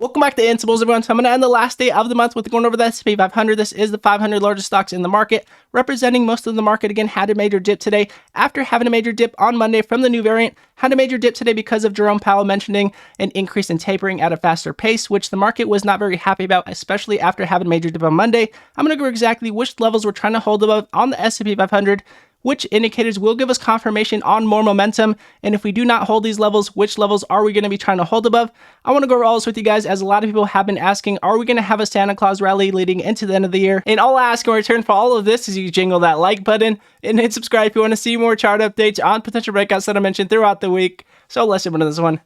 Welcome back to Intables, everyone. So I'm going to end the last day of the month with going over the S&P 500. This is the 500 largest stocks in the market, representing most of the market. Again, had a major dip today after having a major dip on Monday from the new variant. Had a major dip today because of Jerome Powell mentioning an increase in tapering at a faster pace, which the market was not very happy about, especially after having a major dip on Monday. I'm going to go over exactly which levels we're trying to hold above on the S&P 500, which indicators will give us confirmation on more momentum, and if we do not hold these levels, which levels are we going to be trying to hold above? I want to go over all this with you guys, as a lot of people have been asking, are we going to have a Santa Claus rally leading into the end of the year? And all I ask in return for all of this is you jingle that like button and hit subscribe if you want to see more chart updates on potential breakouts that I mentioned throughout the week. So let's jump into this one.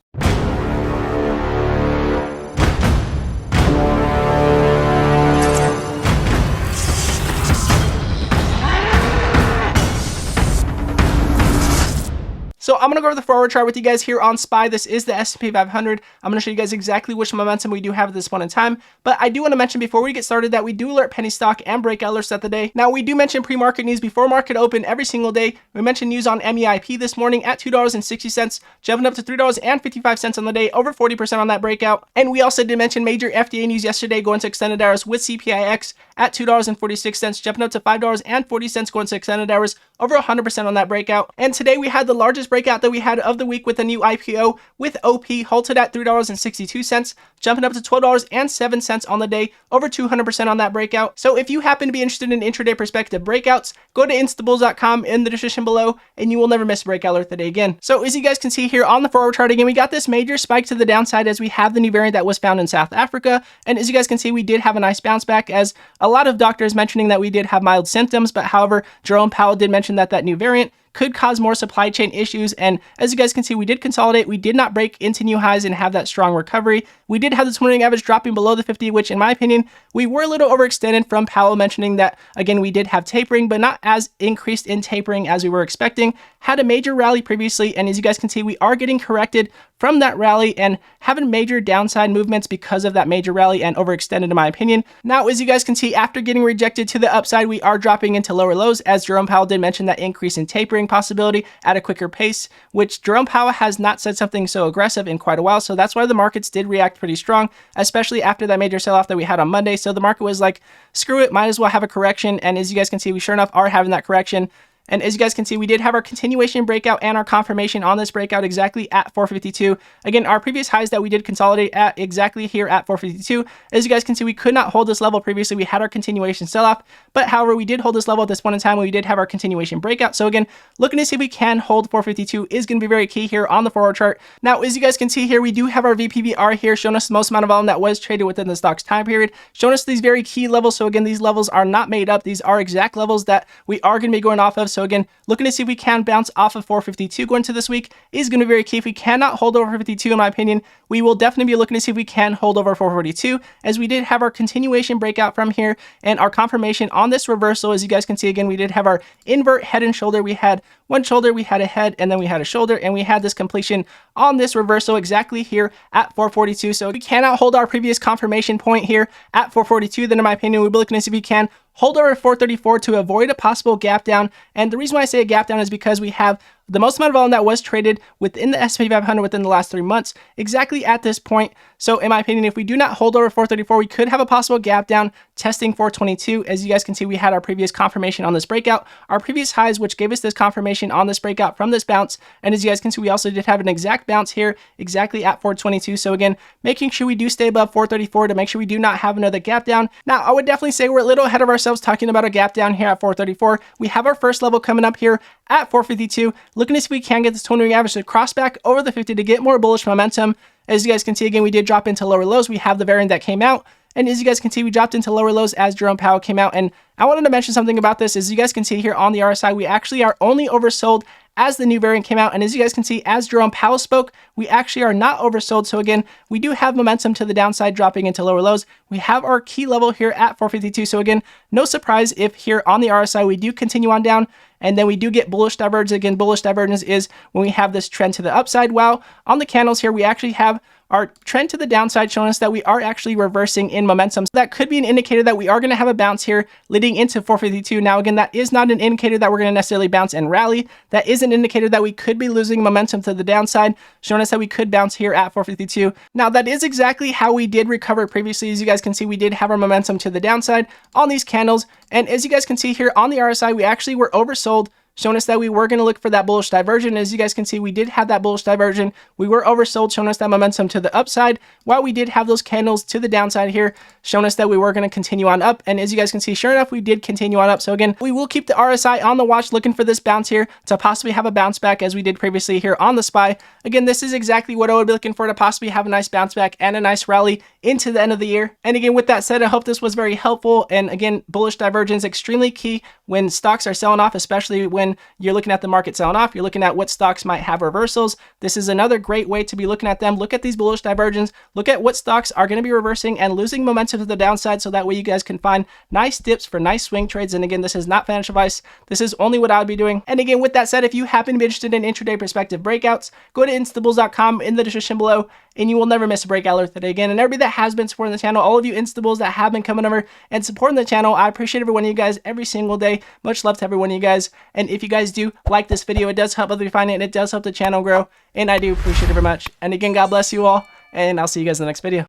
So I'm going to go over the forward chart with you guys here on SPY. This is the S&P 500. I'm going to show you guys exactly which momentum we do have at this point in time. But I do want to mention before we get started that we do alert penny stock and breakout alerts at the day. Now, we do mention pre-market news before market open every single day. We mentioned news on MEIP this morning at $2.60, jumping up to $3.55 on the day, over 40% on that breakout. And we also did mention major FDA news yesterday going to extended hours with CPIX at $2.46, jumping up to $5.40 going to extended hours, over 100% on that breakout. And today we had the largest breakout that we had of the week with a new IPO with OP halted at $3.62, jumping up to $12.07 on the day, over 200% on that breakout. So if you happen to be interested in intraday perspective breakouts, go to instabulls.com in the description below and you will never miss a breakout alert the day again. So as you guys can see here on the forward chart again, we got this major spike to the downside as we have the new variant that was found in South Africa. And as you guys can see, we did have a nice bounce back, as a lot of doctors mentioning that we did have mild symptoms, but however, Jerome Powell did mention that new variant could cause more supply chain issues. And as you guys can see, we did consolidate. We did not break into new highs and have that strong recovery. We did have the 20-day average dropping below the 50, which in my opinion, we were a little overextended from Powell mentioning that, again, we did have tapering, but not as increased in tapering as we were expecting. Had a major rally previously, and as you guys can see, we are getting corrected from that rally and having major downside movements because of that major rally and overextended in my opinion. Now, as you guys can see, after getting rejected to the upside, we are dropping into lower lows, as Jerome Powell did mention that increase in tapering possibility at a quicker pace, which Jerome Powell has not said something so aggressive in quite a while. So that's why the markets did react pretty strong, especially after that major sell-off that we had on Monday. So the market was like, screw it, might as well have a correction. And as you guys can see, we sure enough are having that correction. And as you guys can see, we did have our continuation breakout and our confirmation on this breakout exactly at 452. Again, our previous highs that we did consolidate at exactly here at 452. As you guys can see, we could not hold this level previously. We had our continuation sell-off, but however, we did hold this level at this point in time. We did have our continuation breakout. So again, looking to see if we can hold 452 is going to be very key here on the forward chart. Now, as you guys can see here, we do have our VPVR here showing us the most amount of volume that was traded within the stock's time period, showing us these very key levels. So again, these levels are not made up. These are exact levels that we are going to be going off of. So again, looking to see if we can bounce off of 452 going into this week is going to be very key. If we cannot hold over 52, in my opinion, we will definitely be looking to see if we can hold over 442, as we did have our continuation breakout from here and our confirmation on this reversal. As you guys can see, again, we did have our invert head and shoulder. We had one shoulder, we had a head, and then we had a shoulder, and we had this completion on this reversal exactly here at 442. So if we cannot hold our previous confirmation point here at 442, then in my opinion, we'll be looking to see if we can hold over 434 to avoid a possible gap down. And the reason why I say a gap down is because we have the most amount of volume that was traded within the S&P 500 within the last 3 months, exactly at this point. So in my opinion, if we do not hold over 434, we could have a possible gap down testing 422. As you guys can see, we had our previous confirmation on this breakout, our previous highs, which gave us this confirmation on this breakout from this bounce. And as you guys can see, we also did have an exact bounce here, exactly at 422. So again, making sure we do stay above 434 to make sure we do not have another gap down. Now, I would definitely say we're a little ahead of ourselves talking about a gap down here at 434. We have our first level coming up here at 452. Looking to see if we can get this 20-day average to cross back over the 50 to get more bullish momentum. As you guys can see, again, we did drop into lower lows. We have the variant that came out. And as you guys can see, we dropped into lower lows as Jerome Powell came out. And I wanted to mention something about this. As you guys can see here on the RSI, we actually are only oversold as the new variant came out. And as you guys can see, as Jerome Powell spoke, we actually are not oversold. So again, we do have momentum to the downside dropping into lower lows. We have our key level here at 452. So again, no surprise if here on the RSI, we do continue on down and then we do get bullish divergence. Again, bullish divergence is when we have this trend to the upside. While on the candles here, we actually have our trend to the downside showing us that we are actually reversing in momentum. So that could be an indicator that we are going to have a bounce here leading into 452. Now, again, that is not an indicator that we're going to necessarily bounce and rally. That is an indicator that we could be losing momentum to the downside, showing us that we could bounce here at 452. Now, that is exactly how we did recover previously. As you guys can see, we did have our momentum to the downside on these candles. And as you guys can see here on the RSI, we actually were oversold, showing us that we were going to look for that bullish diversion. As you guys can see, we did have that bullish diversion. We were oversold, showing us that momentum to the upside, while we did have those candles to the downside here, showing us that we were going to continue on up. And as you guys can see, sure enough, we did continue on up. So again, we will keep the RSI on the watch, looking for this bounce here to possibly have a bounce back as we did previously here on the SPY. Again, this is exactly what I would be looking for, to possibly have a nice bounce back and a nice rally into the end of the year. And again, with that said, I hope this was very helpful. And again, bullish divergence extremely key when stocks are selling off, especially when you're looking at the market selling off. You're looking at what stocks might have reversals. This is another great way to be looking at them. Look at these bullish divergence. Look at what stocks are going to be reversing and losing momentum to the downside, so that way you guys can find nice dips for nice swing trades. And again, this is not financial advice. This is only what I would be doing. And again, with that said, if you happen to be interested in intraday perspective breakouts, go to instabulls.com in the description below, and you will never miss a breakout alert today. Again, and everybody that has been supporting the channel, all of you instabulls that have been coming over and supporting the channel, I appreciate every one of you guys every single day. Much love to every one of you guys. And if you guys do like this video, it does help other people find it, and it does help the channel grow, and I do appreciate it very much. And again, God bless you all, and I'll see you guys in the next video.